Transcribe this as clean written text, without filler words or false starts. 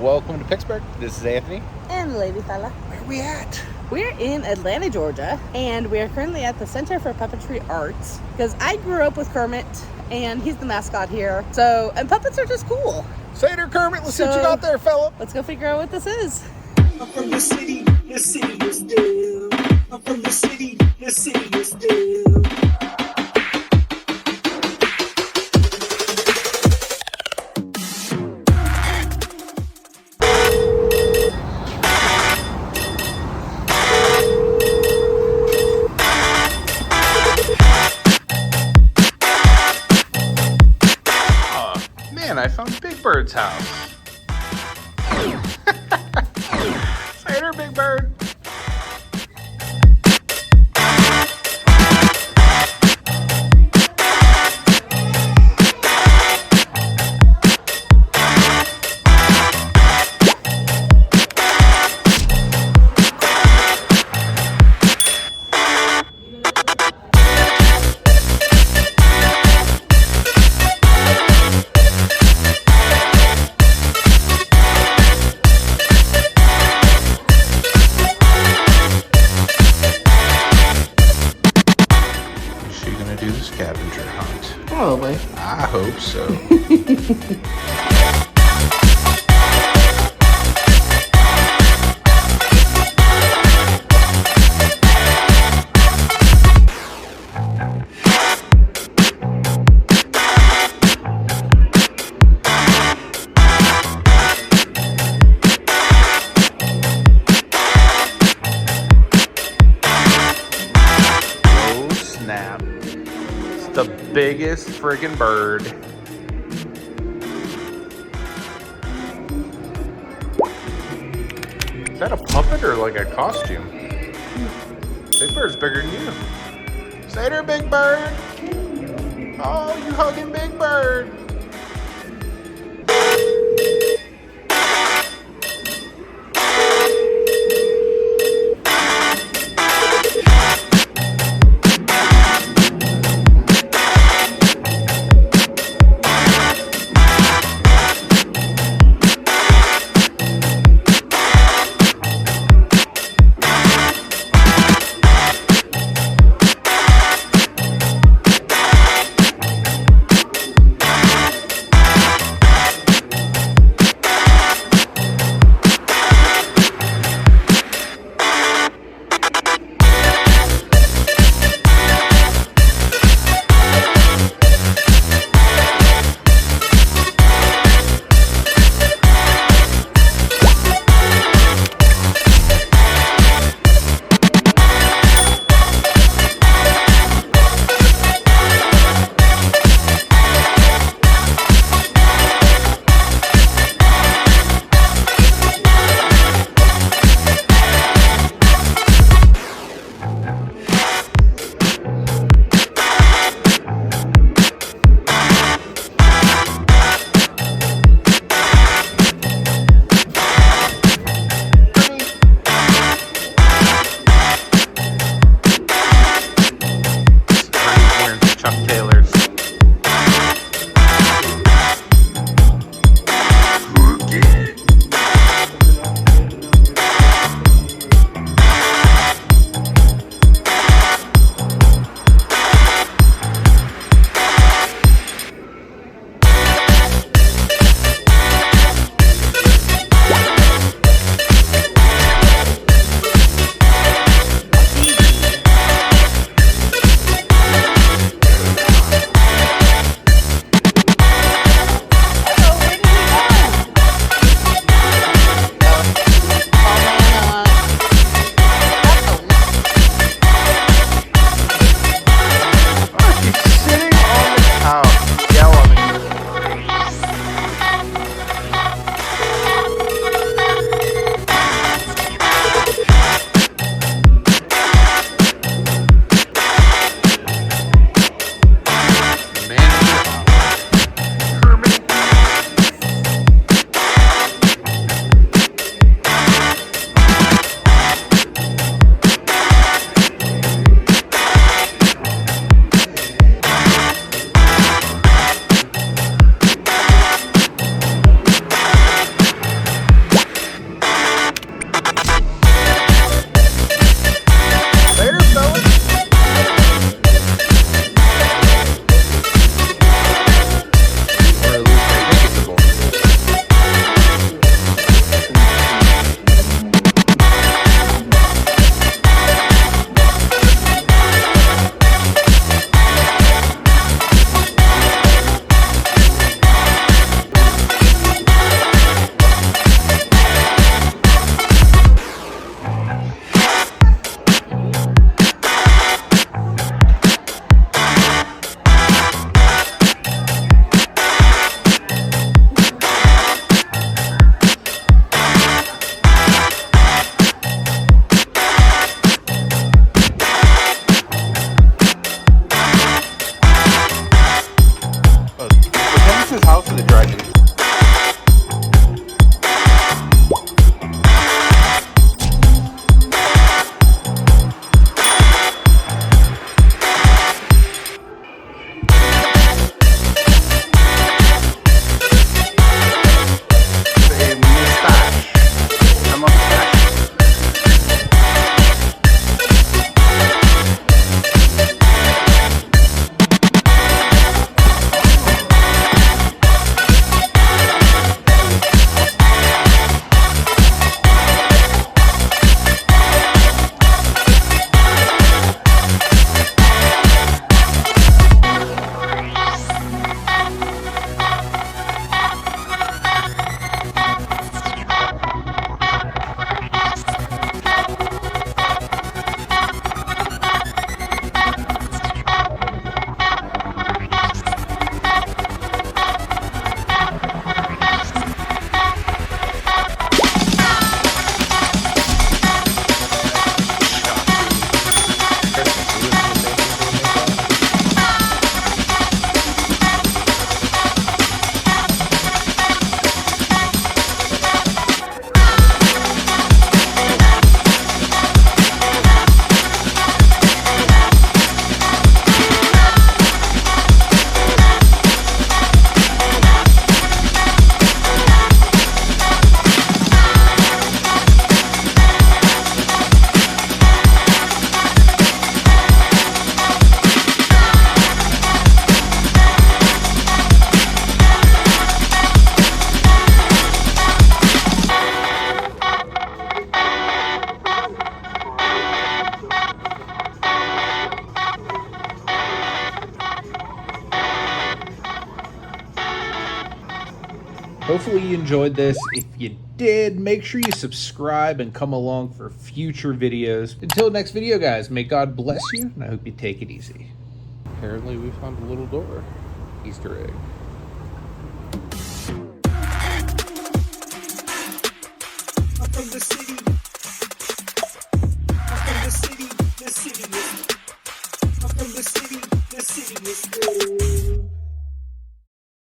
Welcome to Picksburgh. This is Anthony. And Lady Fella. Where are we at? We're in Atlanta, Georgia, and we are currently at the Center for Puppetry Arts because I grew up with Kermit, and he's the mascot here. And puppets are just cool. Say there, Kermit. Let's see what you got there, fella. Let's go figure out what this is. I'm from the city is due. I'm from the city is due. Man, I found Big Bird's house. Say there, Big Bird. Do the scavenger hunt. Probably. I hope so. Oh, snap. The biggest friggin' bird. Is that a puppet or like a costume? Big Bird's bigger than you. Say there, Big Bird. Oh, you hugging Big Bird. enjoyed this. If you did, make sure you subscribe and come along for future videos. Until next video, guys, may God bless you, and I hope you take it easy. Apparently we found a little door. Easter egg. I'm from the city. I'm from the city. The city is. I'm from the city. The city is good.